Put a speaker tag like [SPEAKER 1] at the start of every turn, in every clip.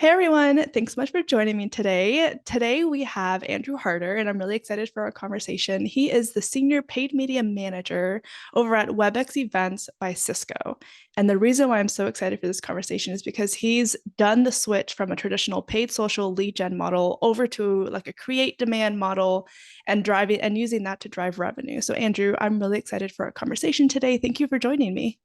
[SPEAKER 1] Hey everyone, thanks so much for joining me today. Today we have Andrew Harder, and I'm really excited for our conversation. He is the Senior Paid Media Manager over at Webex Events by Cisco. And the reason why I'm so excited for this conversation is because he's done the switch from a traditional paid social lead gen model over to like a create demand model and driving and using that to drive revenue. So Andrew, I'm really excited for our conversation today. Thank you for joining me.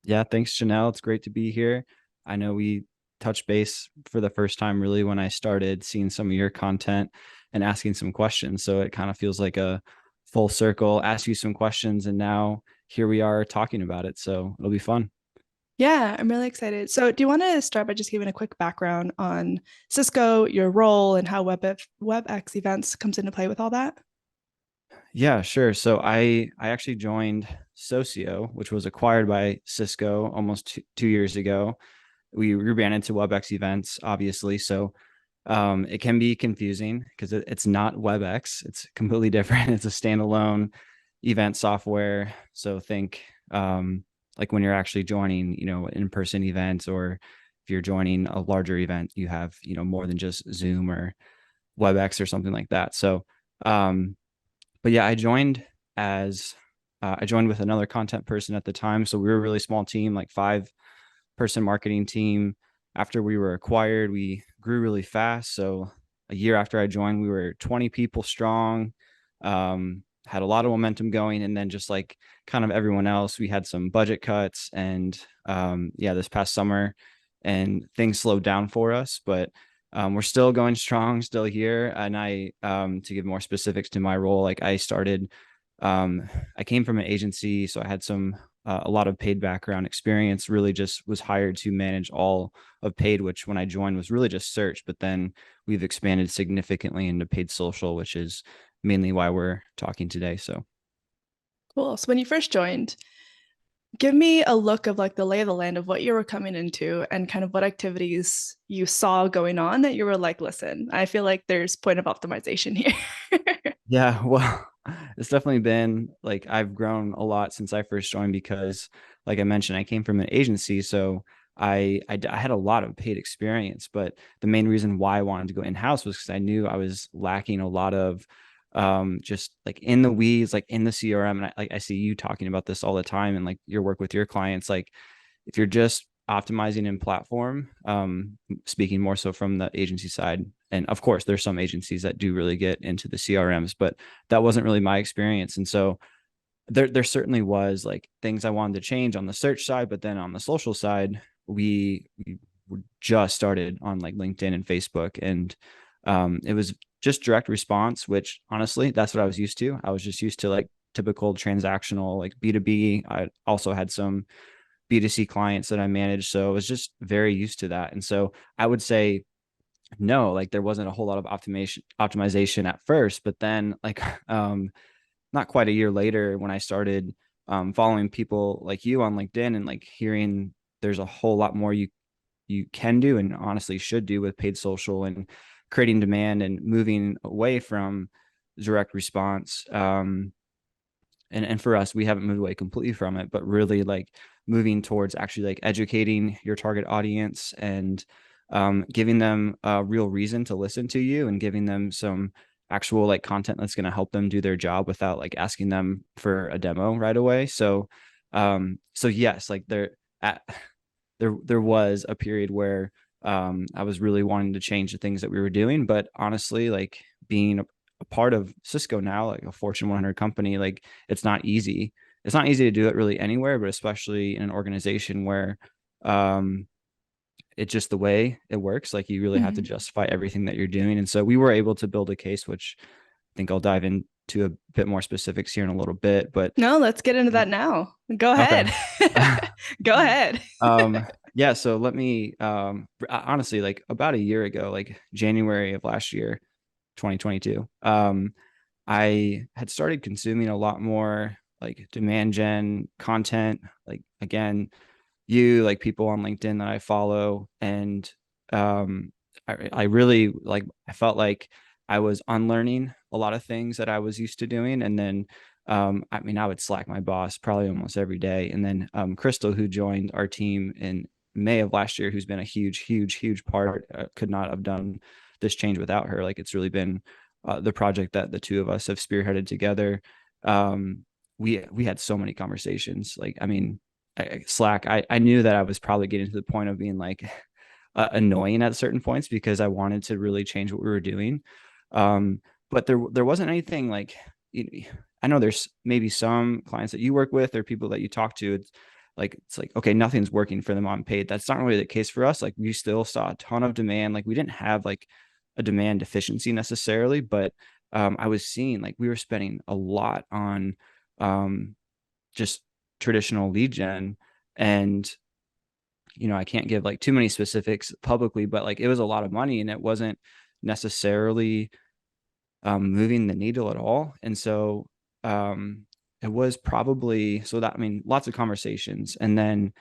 [SPEAKER 2] Yeah, thanks, Chanel. It's great to be here. I know we touched base for the first time really when I started seeing some of your content and asking some questions. So it kind of feels like a full circle, ask you some questions, and now here we are talking about it. So it'll be fun.
[SPEAKER 1] Yeah, I'm really excited. So, do you want to start by just giving a quick background on Cisco, your role, and how WebEx events comes into play with all that?
[SPEAKER 2] Yeah, sure. So I actually joined Socio, which was acquired by Cisco almost 2 years ago. We rebranded to Webex Events, obviously. So it can be confusing because it's not WebEx. It's completely different. It's a standalone event software. So think like when you're actually joining, in-person events, or if you're joining a larger event, you have, more than just Zoom or WebEx or something like that. So, but yeah, as I joined with another content person at the time. So we were a really small team, like 5-person marketing team. After we were acquired, we grew really fast. So a year after I joined, we were 20 people strong, had a lot of momentum going. And then just like kind of everyone else, we had some budget cuts and yeah, this past summer and things slowed down for us, but we're still going strong, still here. And to give more specifics to my role, like um, I came from an agency, so I had a lot of paid background experience. Really, just was hired to manage all of paid, which when I joined was really just search. But then we've expanded significantly into paid social, which is mainly why we're talking today. So
[SPEAKER 1] Cool. So, when you first joined, give me a look of like the lay of the land of what you were coming into and kind of what activities you saw going on that you were like, listen, I feel like there's point of optimization here.
[SPEAKER 2] yeah, well, it's definitely been like I've grown a lot since I first joined because, like I mentioned, I came from an agency, so I had a lot of paid experience. But the main reason why I wanted to go in house was because I knew I was lacking a lot of just like in the weeds, like in the CRM. And I see you talking about this all the time, and like your work with your clients, like if you're just optimizing in platform, speaking more so from the agency side, and of course there's some agencies that do really get into the CRMs, but that wasn't really my experience. And so there certainly was like things I wanted to change on the search side, but then on the social side, we just started on like LinkedIn and Facebook, and it was just direct response, which honestly, that's what I was used to. I was just used to like typical transactional, like B2B. I also had some B2C clients that I managed. So I was just very used to that. And so I would say no, like there wasn't a whole lot of optimization at first, but then like not quite a year later when I started following people like you on LinkedIn and like hearing there's a whole lot more you can do and honestly should do with paid social and creating demand and moving away from direct response. And for us, we haven't moved away completely from it, but really like moving towards actually like educating your target audience and giving them a real reason to listen to you and giving them some actual like content that's going to help them do their job without like asking them for a demo right away. So yes, like at, there was a period where I was really wanting to change the things that we were doing, but honestly, like being a part of Cisco now, like a Fortune 100 company, like it's not easy. It's not easy to do it really anywhere, but especially in an organization where um, it's just the way it works. Like you really have to
[SPEAKER 1] Mhm.
[SPEAKER 2] justify everything that you're doing. And so we were able to build a case, which I think I'll dive into a bit more specifics here in a little bit. But
[SPEAKER 1] No, let's get into that now. Go
[SPEAKER 2] okay.
[SPEAKER 1] ahead. Go ahead.
[SPEAKER 2] Yeah, so let me honestly, like about a year ago, like January of last year, 2022, I had started consuming a lot more like demand gen content, like again, you like people on LinkedIn that I follow. And I really like I felt like I was unlearning a lot of things that I was used to doing. And then I mean, I would slack my boss probably almost every day. And then Crystal, who joined our team in May of last year, who's been a huge part. Could not have done this change without her. Like it's really been the project that the two of us have spearheaded together. Um, we had so many conversations. Like, I mean, Slack. I knew that I was probably getting to the point of being like annoying at certain points because I wanted to really change what we were doing. Um, but there wasn't anything like, I know there's maybe some clients that you work with or people that you talk to. It's like, okay, nothing's working for them on paid. That's not really the case for us. Like we still saw a ton of demand. Like we didn't have like a demand deficiency necessarily, but I was seeing like we were spending a lot on um, just traditional lead gen. And I can't give like too many specifics publicly, but like it was a lot of money and it wasn't necessarily moving the needle at all. And so it was probably so that, I mean, lots of conversations. And then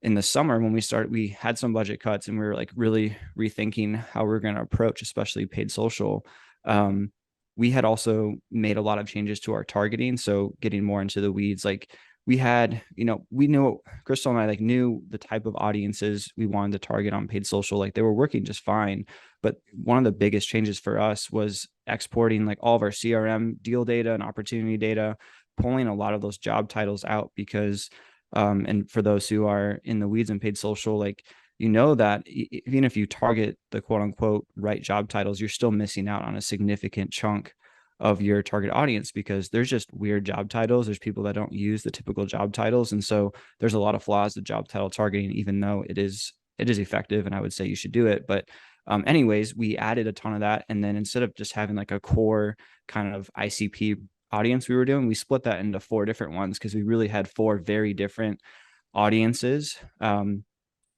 [SPEAKER 2] in the summer when we started, we had some budget cuts and we were like really rethinking how we are going to approach, especially paid social. Um, we had also made a lot of changes to our targeting. So getting more into the weeds, like we had, we knew, Crystal and I like knew the type of audiences we wanted to target on paid social. Like they were working just fine. But one of the biggest changes for us was exporting like all of our CRM deal data and opportunity data, pulling a lot of those job titles out because and for those who are in the weeds and paid social, like, that even if you target the quote unquote right job titles, you're still missing out on a significant chunk of your target audience because there's just weird job titles. There's people that don't use the typical job titles. And so there's a lot of flaws to job title targeting, even though it is effective. And I would say you should do it. But anyways, we added a ton of that. And then instead of just having like a core kind of ICP audience we were doing, we split that into 4 different ones because we really had 4 very different audiences.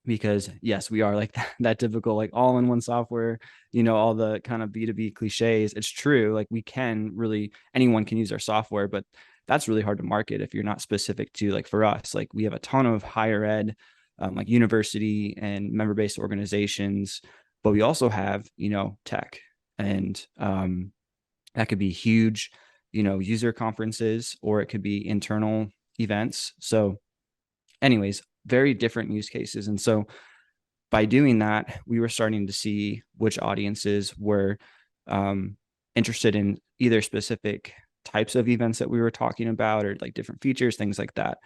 [SPEAKER 2] Because yes, we are like that typical like all in one software, all the kind of B2B cliches. It's true. Like we can really, anyone can use our software, but that's really hard to market if you're not specific to, like, for us, like we have a ton of higher ed, like university and member-based organizations, but we also have, tech and that could be huge, user conferences, or it could be internal events. So anyways, very different use cases. And so by doing that, we were starting to see which audiences were interested in either specific types of events that we were talking about or like different features, things like that.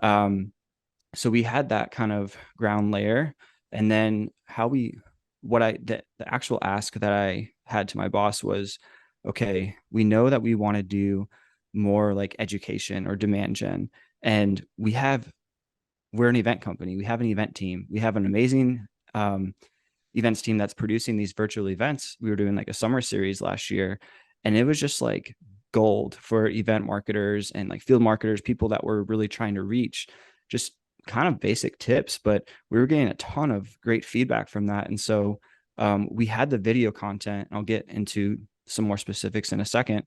[SPEAKER 2] So we had that kind of ground layer. And then the actual ask that I had to my boss was, okay, we know that we want to do more like education or demand gen. And we're an event company. We have an event team. We have an amazing events team that's producing these virtual events. We were doing like a summer series last year, and it was just like gold for event marketers and like field marketers, people that were really trying to reach just kind of basic tips. But we were getting a ton of great feedback from that. And so we had the video content. I'll get into some more specifics in a second.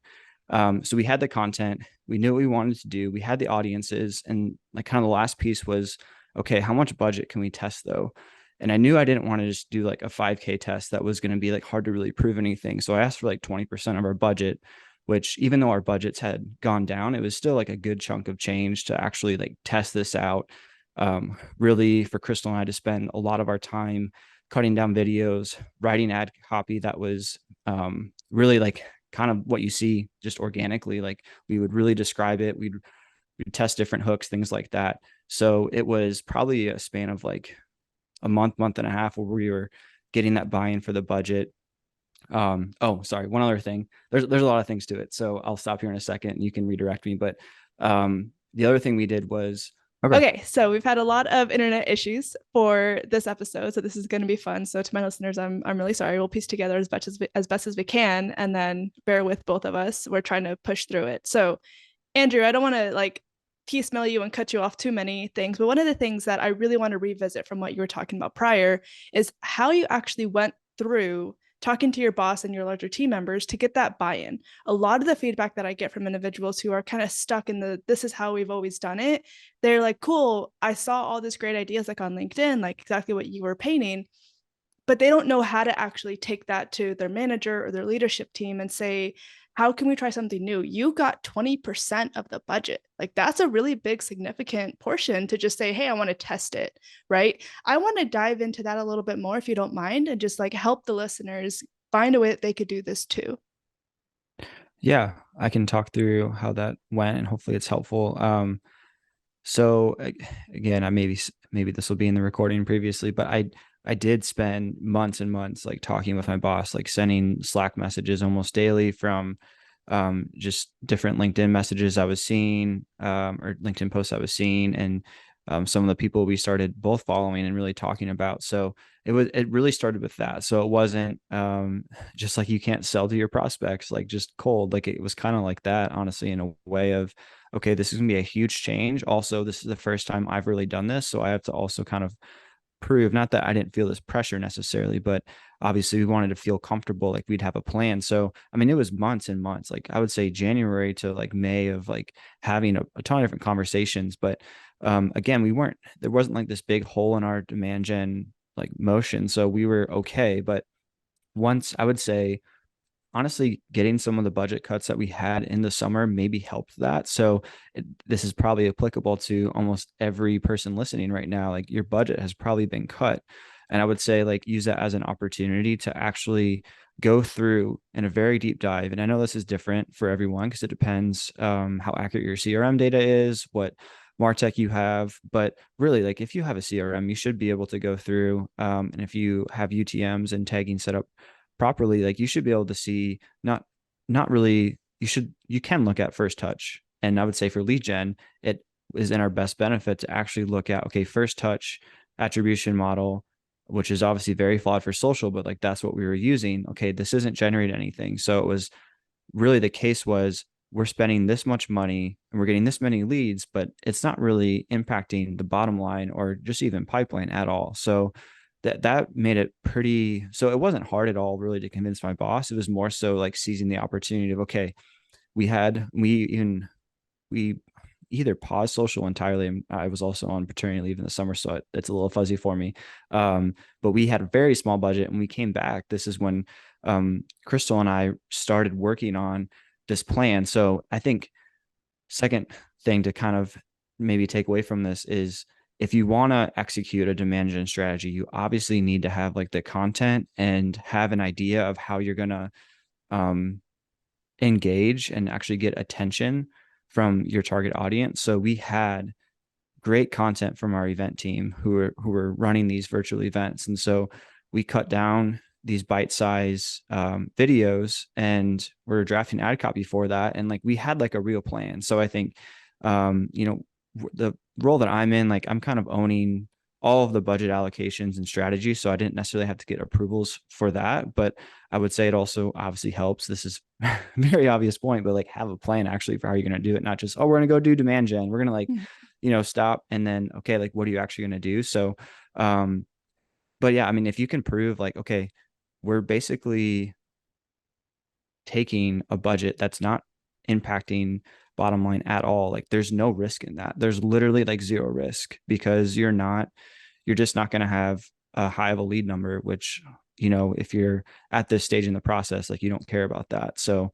[SPEAKER 2] So we had the content, we knew what we wanted to do, we had the audiences, and like kind of the last piece was, okay, how much budget can we test though? And I knew I didn't want to just do like a 5K test that was going to be like hard to really prove anything. So I asked for like 20% of our budget, which even though our budgets had gone down, it was still like a good chunk of change to actually like test this out. Really for Crystal and I to spend a lot of our time cutting down videos, writing ad copy that was really like kind of what you see just organically. Like we would really describe it. We'd test different hooks, things like that. So it was probably a span of like a month and a half where we were getting that buy-in for the budget. Oh, sorry. One other thing. There's a lot of things to it. So I'll stop here in a second and you can redirect me. But the other thing we did was
[SPEAKER 1] Okay, so we've had a lot of internet issues for this episode, so this is going to be fun. So to my listeners, I'm really sorry. We'll piece together as best as we can, and then bear with both of us. We're trying to push through it. So Andrew, I don't want to like piecemeal you and cut you off too many things, but one of the things that I really want to revisit from what you were talking about prior is how you actually went through talking to your boss and your larger team members to get that buy-in. A lot of the feedback that I get from individuals who are kind of stuck in this is how we've always done it, they're like, cool, I saw all this great ideas like on LinkedIn, like exactly what you were painting, but they don't know how to actually take that to their manager or their leadership team and say, how can we try something new? You got 20% of the budget. Like that's a really big, significant portion to just say, hey, I want to test it, right? I want to dive into that a little bit more if you don't mind and just like help the listeners find a way that they could do this too.
[SPEAKER 2] Yeah, I can talk through how that went and hopefully it's helpful. So again, maybe this will be in the recording previously, but I did spend months and months like talking with my boss, like sending Slack messages almost daily from just different LinkedIn messages I was seeing, or LinkedIn posts I was seeing, and some of the people we started both following and really talking about. So it really started with that. So it wasn't just like you can't sell to your prospects like just cold. Like it was kind of like that, honestly, in a way of, okay, this is gonna be a huge change. Also, this is the first time I've really done this, so I have to also kind of prove, not that I didn't feel this pressure necessarily, but obviously we wanted to feel comfortable, like we'd have a plan. So I mean, it was months and months, like I would say January to like May of like having a ton of different conversations. But again, there wasn't like this big hole in our demand gen like motion, so we were okay. But once, I would say, honestly, getting some of the budget cuts that we had in the summer maybe helped that. So this is probably applicable to almost every person listening right now. Like your budget has probably been cut. And I would say like use that as an opportunity to actually go through in a very deep dive. And I know this is different for everyone because it depends how accurate your CRM data is, what martech you have. But really, like if you have a CRM, you should be able to go through, and if you have UTMs and tagging set up properly, like you should be able to see, not really, you can look at first touch. And I would say for lead gen, it is in our best benefit to actually look at, okay, first touch attribution model, which is obviously very flawed for social, but like that's what we were using. Okay, this isn't generating anything. So it was really, the case was, we're spending this much money and we're getting this many leads, but it's not really impacting the bottom line or just even pipeline at all. So that made it pretty, so it wasn't hard at all really to convince my boss. It was more so like seizing the opportunity of, okay, we either paused social entirely, and I was also on paternity leave in the summer, so it's a little fuzzy for me. But we had a very small budget and we came back. This is when Crystal and I started working on this plan. So I think second thing to kind of maybe take away from this is, if you want to execute a demand gen strategy, you obviously need to have like the content and have an idea of how you're going to um, engage and actually get attention from your target audience. So we had great content from our event team who were running these virtual events, and so we cut down these bite-size videos and we're drafting ad copy for that, and like we had like a real plan. So I think you know, the role that I'm in, like I'm kind of owning all of the budget allocations and strategy, so I didn't necessarily have to get approvals for that. But I would say it also obviously helps, this is a very obvious point, but like have a plan actually for how you're going to do it, not just, oh, we're going to go do demand gen, we're going to like, stop and then, okay, like what are you actually going to do? So but yeah, I mean, if you can prove like, okay, we're basically taking a budget that's not impacting bottom line at all, like there's no risk in that. There's literally like zero risk, because you're just not going to have a high of a lead number, which, if you're at this stage in the process, like you don't care about that. So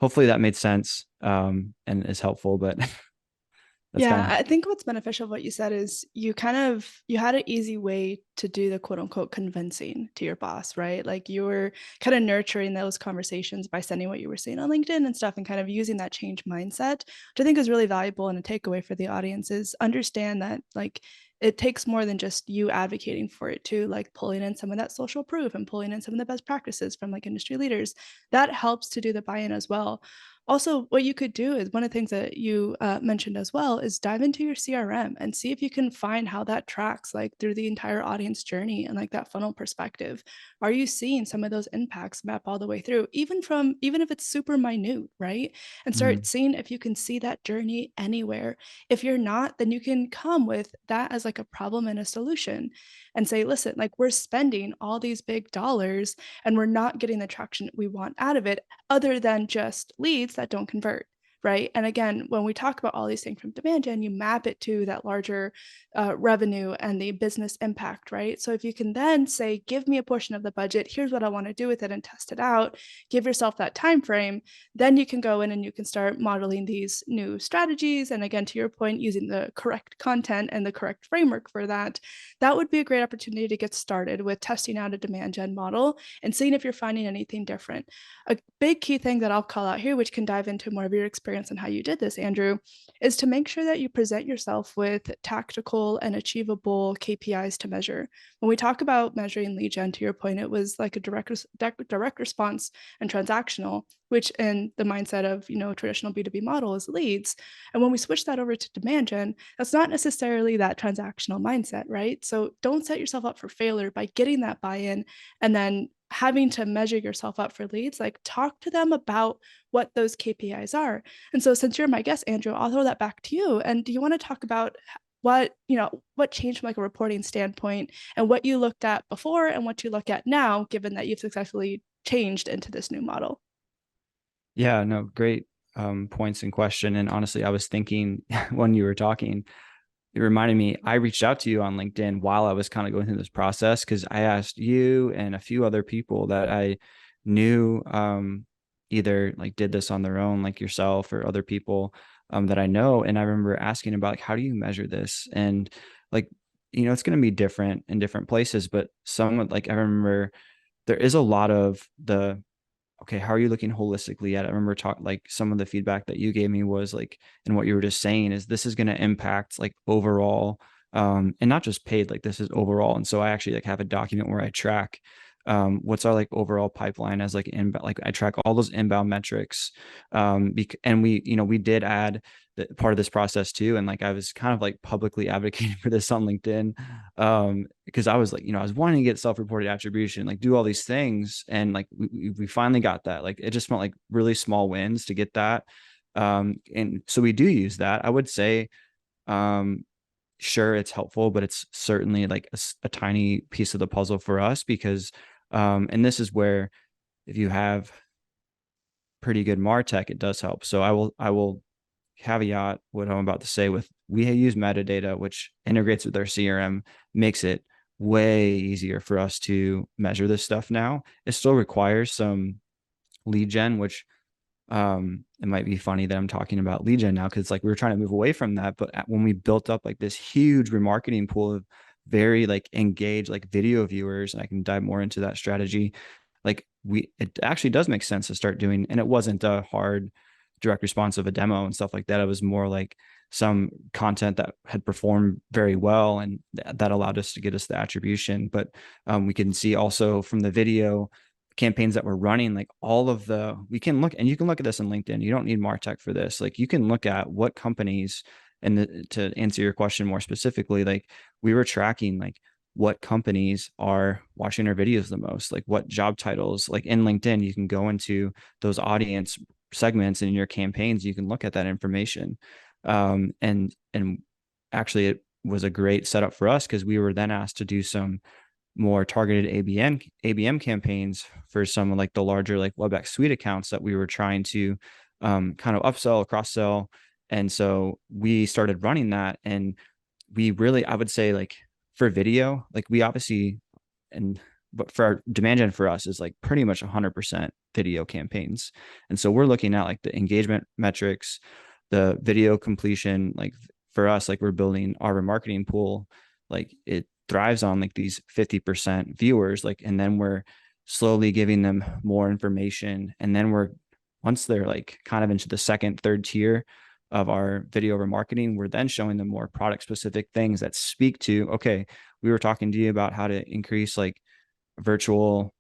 [SPEAKER 2] hopefully that made sense, and is helpful, but that's kind
[SPEAKER 1] Yeah,
[SPEAKER 2] of,
[SPEAKER 1] I think what's beneficial of what you said is you had an easy way to do the quote unquote convincing to your boss, right? Like you were kind of nurturing those conversations by sending what you were seeing on LinkedIn and stuff and kind of using that change mindset, which I think is really valuable, and a takeaway for the audience is understand that like it takes more than just you advocating for it too, like pulling in some of that social proof and pulling in some of the best practices from like industry leaders. That helps to do the buy-in as well. Also, what you could do is one of the things that you mentioned as well is dive into your CRM and see if you can find how that tracks like through the entire audience journey and like that funnel perspective. Are you seeing some of those impacts map all the way through, even if it's super minute, right? And start
[SPEAKER 2] mhm.
[SPEAKER 1] seeing if you can see that journey anywhere. If you're not, then you can come with that as like a problem and a solution and say, listen, like we're spending all these big dollars and we're not getting the traction we want out of it other than just leads that don't convert, right? And again, when we talk about all these things from demand gen, you map it to that larger revenue and the business impact, right? So if you can then say, give me a portion of the budget, here's what I want to do with it and test it out, give yourself that time frame, then you can go in and you can start modeling these new strategies. And again, to your point, using the correct content and the correct framework for that, that would be a great opportunity to get started with testing out a demand gen model and seeing if you're finding anything different. A big key thing that I'll call out here, which can dive into more of your experience and how you did this, Andrew, is to make sure that you present yourself with tactical and achievable KPIs to measure. When we talk about measuring lead gen, to your point, it was like a direct response and transactional, which in the mindset of traditional B2B model is leads. And when we switch that over to demand gen, that's not necessarily that transactional mindset, right? So don't set yourself up for failure by getting that buy-in and then having to measure yourself up for leads. Like, talk to them about what those KPIs are. And so since you're my guest, Andrew, I'll throw that back to you. And do you want to talk about what changed from like a reporting standpoint and what you looked at before and what you look at now, given that you've successfully changed into this new model?
[SPEAKER 2] Yeah, no, great points in question. And honestly, I was thinking when you were talking, it reminded me, I reached out to you on LinkedIn while I was kind of going through this process because I asked you and a few other people that I knew either like did this on their own, like yourself or other people that I know. And I remember asking about like, how do you measure this? And like, it's going to be different in different places, but some like I remember there is a lot of the okay, how are you looking holistically at it? I remember like some of the feedback that you gave me was like, and what you were just saying is this is going to impact like overall, and not just paid, like this is overall. And so I actually like have a document where I track what's our like overall pipeline as like inbound, like I track all those inbound metrics. And we did add part of this process too. And like I was kind of like publicly advocating for this on LinkedIn because I was like, I was wanting to get self-reported attribution, like do all these things. And like we finally got that. Like it just felt like really small wins to get that. And so we do use that. I would say, sure, it's helpful, but it's certainly like a tiny piece of the puzzle for us because, and this is where if you have pretty good MarTech, it does help. So I will caveat what I'm about to say with we use metadata, which integrates with our CRM, makes it way easier for us to measure this stuff now. It still requires some lead gen, which it might be funny that I'm talking about lead gen now because like we were trying to move away from that. But when we built up like this huge remarketing pool of very like engaged like video viewers, and I can dive more into that strategy, like it actually does make sense to start doing. And it wasn't a hard direct response of a demo and stuff like that. It was more like some content that had performed very well and that allowed us to get us the attribution. But we can see also from the video campaigns that we're running, like all of we can look, and you can look at this in LinkedIn. You don't need MarTech for this. Like you can look at what companies, and to answer your question more specifically, like we were tracking like what companies are watching our videos the most, like what job titles, like in LinkedIn, you can go into those audience segments and in your campaigns, you can look at that information. And actually it was a great setup for us because we were then asked to do some more targeted ABM campaigns for some of like the larger like Webex suite accounts that we were trying to kind of upsell, cross sell. And so we started running that, and we really, I would say like for video, like we obviously, and but for our demand gen for us is like pretty much 100% video campaigns. And so we're looking at like the engagement metrics, the video completion, like for us, like we're building our remarketing pool, like it thrives on like these 50% viewers, like, and then we're slowly giving them more information. And then once they're like kind of into the second, third tier of our video remarketing, we're then showing them more product specific things that speak to, okay, we were talking to you about how to increase like virtual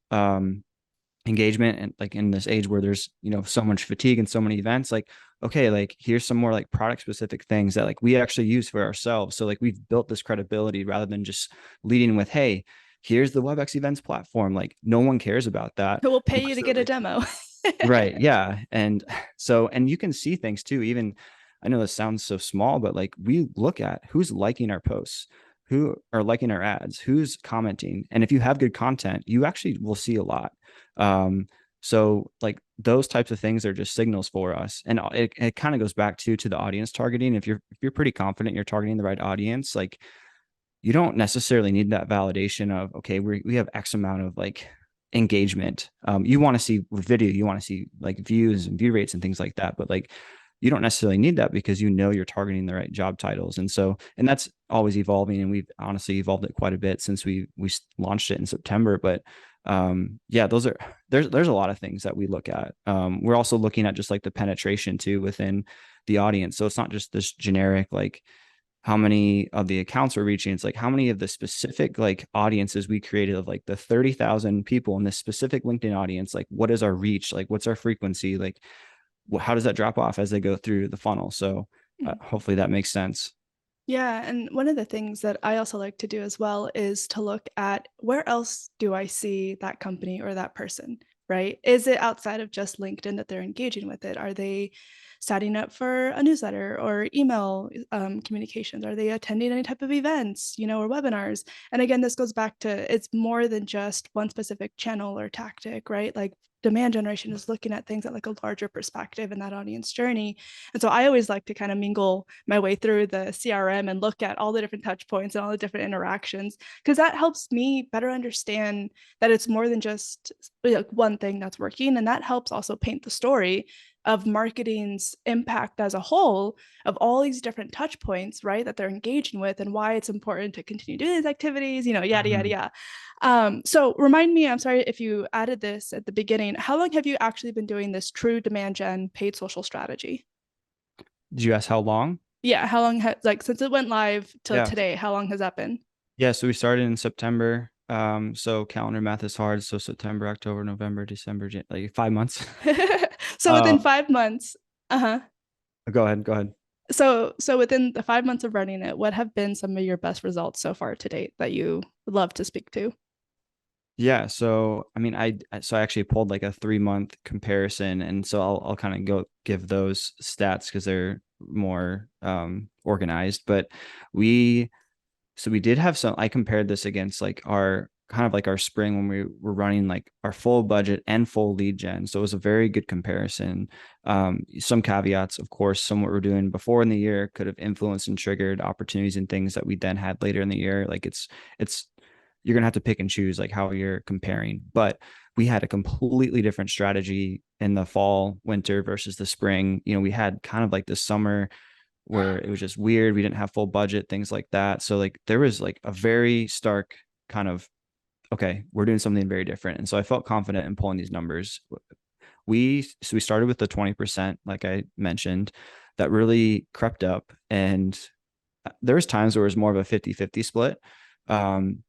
[SPEAKER 2] engagement, and like in this age where there's so much fatigue and so many events, like okay, like here's some more like product specific things that like we actually use for ourselves. So like we've built this credibility rather than just leading with, hey, here's the Webex Events platform. Like no one cares about that
[SPEAKER 1] Who will pay you
[SPEAKER 2] unless
[SPEAKER 1] to
[SPEAKER 2] they're
[SPEAKER 1] get a
[SPEAKER 2] like,
[SPEAKER 1] demo?
[SPEAKER 2] right, yeah. And so, and you can see things too, even I know this sounds so small, but like we look at who's liking our posts, who are liking our ads, who's commenting. And if you have good content, you actually will see a lot. So like those types of things are just signals for us. And it kind of goes back to the audience targeting. If you're pretty confident you're targeting the right audience, like you don't necessarily need that validation of, okay, we have X amount of like engagement. You want to see with video, you want to see like views and view rates and things like that. But like, you don't necessarily need that because you know you're targeting the right job titles. And so, and that's always evolving. And we've honestly evolved it quite a bit since we launched it in September. But yeah, there's a lot of things that we look at. We're also looking at just like the penetration too within the audience. So it's not just this generic like how many of the accounts we're reaching. It's like how many of the specific like audiences we created of like the 30,000 people in this specific LinkedIn audience. Like what is our reach? Like what's our frequency? Like how does that drop off as they go through the funnel? So hopefully that makes sense.
[SPEAKER 1] Yeah, and one of the things that I also like to do as well is to look at where else do I see that company or that person, right? Is it outside of just LinkedIn that they're engaging with it? Are they signing up for a newsletter or email communications? Are they attending any type of events, or webinars? And again, this goes back to it's more than just one specific channel or tactic, right? Like demand generation is looking at things at like a larger perspective in that audience journey. And so I always like to kind of mingle my way through the CRM and look at all the different touch points and all the different interactions, because that helps me better understand that it's more than just like one thing that's working. And that helps also paint the story of marketing's impact as a whole of all these different touch points, right, that they're engaging with and why it's important to continue doing these activities, yada, yada,
[SPEAKER 2] Mhm.
[SPEAKER 1] yada. So remind me, I'm sorry if you added this at the beginning, how long have you actually been doing this true demand gen paid social strategy?
[SPEAKER 2] Did you ask how long?
[SPEAKER 1] Yeah, how long like since it went live till
[SPEAKER 2] Yeah.
[SPEAKER 1] today, how long has that been?
[SPEAKER 2] Yeah. So we started in September. So calendar math is hard. So September, October, November, December, like 5 months.
[SPEAKER 1] So within
[SPEAKER 2] uh,
[SPEAKER 1] 5 months, uh-huh.
[SPEAKER 2] Go ahead. Go ahead.
[SPEAKER 1] So within the 5 months of running it, what have been some of your best results so far to date that you would love to speak to?
[SPEAKER 2] Yeah, so I mean, I actually pulled like a 3 month comparison, and so I'll kind of go give those stats because they're more organized. But we we did have some. I compared this against like our kind of like our spring when we were running like our full budget and full lead gen. So it was a very good comparison. Some caveats, of course, some what we're doing before in the year could have influenced and triggered opportunities and things that we then had later in the year. Like it's you're gonna have to pick and choose like how you're comparing. But we had a completely different strategy in the fall, winter versus the spring. We had kind of like the summer where it was just weird. We didn't have full budget, things like that. So like there was like a very stark kind of, okay, we're doing something very different. And so I felt confident in pulling these numbers. We started with the 20%, like I mentioned, that really crept up. And there was times where it was more of a 50-50 split. Um,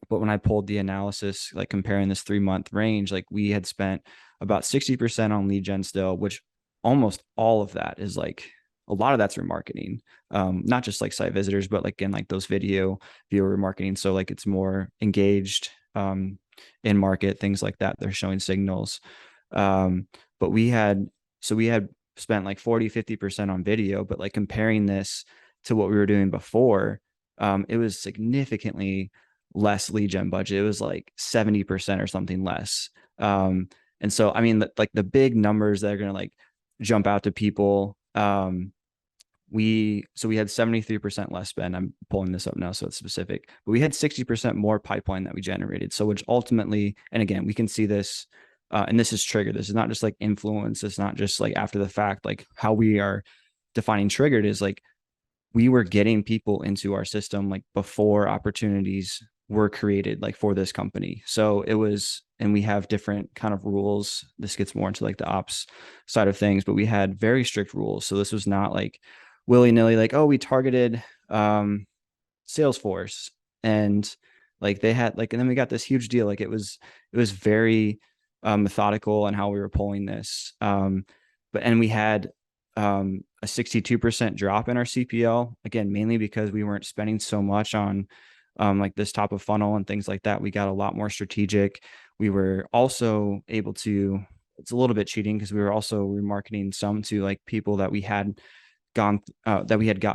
[SPEAKER 2] but when I pulled the analysis, like comparing this 3 month range, like we had spent about 60% on lead gen still, which almost all of that is like a lot of that's remarketing. Not just like site visitors, but like in like those viewer marketing. So like it's more engaged in market, things like that. They're showing signals. Um, but we had spent like 40-50% on video, but like comparing this to what we were doing before, it was significantly less lead gen budget. It was like 70% or something less. And so, I mean, like the big numbers that are going to like jump out to people. We had 73% less spend. I'm pulling this up now, so it's specific, but we had 60% more pipeline that we generated. So, which ultimately, and again, we can see this, and this is triggered. This is not just like influence. It's not just like after the fact, like how we are defining triggered is like we were getting people into our system like before opportunities were created like for this company. So it was, and we have different kind of rules. This gets more into like the ops side of things, but we had very strict rules. So this was not like willy-nilly, like, oh, we targeted Salesforce and like they had like, and then we got this huge deal. Like it was very methodical on how we were pulling this. But and we had a 62% drop in our CPL, again, mainly because we weren't spending so much on like this top of funnel and things like that. We got a lot more strategic. We were also able to, it's a little bit cheating because we were also remarketing some to like people that we had gotten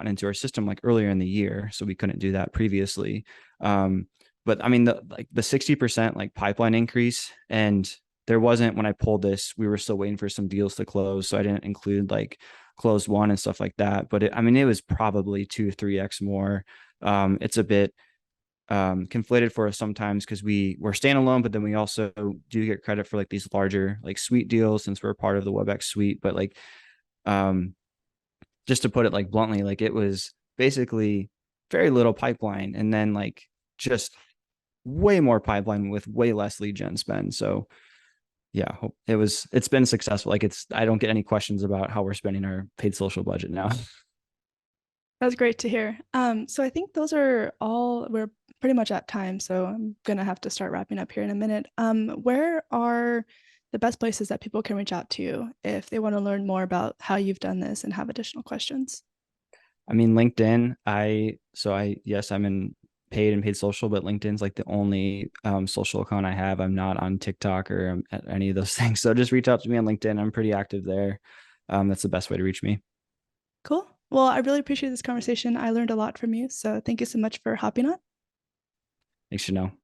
[SPEAKER 2] into our system like earlier in the year, so we couldn't do that previously. But I mean, the 60% like pipeline increase and there wasn't, when I pulled this, we were still waiting for some deals to close. So I didn't include like closed one and stuff like that. But I mean, it was probably 2 or 3x more. It's a bit conflated for us sometimes because we're standalone, but then we also do get credit for like these larger like suite deals since we're part of the Webex suite. But like, um, just to put it like bluntly, like it was basically very little pipeline and then like just way more pipeline with way less lead gen spend. So yeah, it's been successful. Like I don't get any questions about how we're spending our paid social budget now.
[SPEAKER 1] That's great to hear. So I think those are all, we're pretty much at time, so I'm gonna have to start wrapping up here in a minute. Where are the best places that people can reach out to you if they want to learn more about how you've done this and have additional questions?
[SPEAKER 2] I mean, LinkedIn, yes, I'm in paid and paid social, but LinkedIn's like the only social account I have. I'm not on TikTok or at any of those things. So just reach out to me on LinkedIn. I'm pretty active there. That's the best way to reach me.
[SPEAKER 1] Cool. Well, I really appreciate this conversation. I learned a lot from you, so thank you so much for hopping on.
[SPEAKER 2] Thanks, Chanel.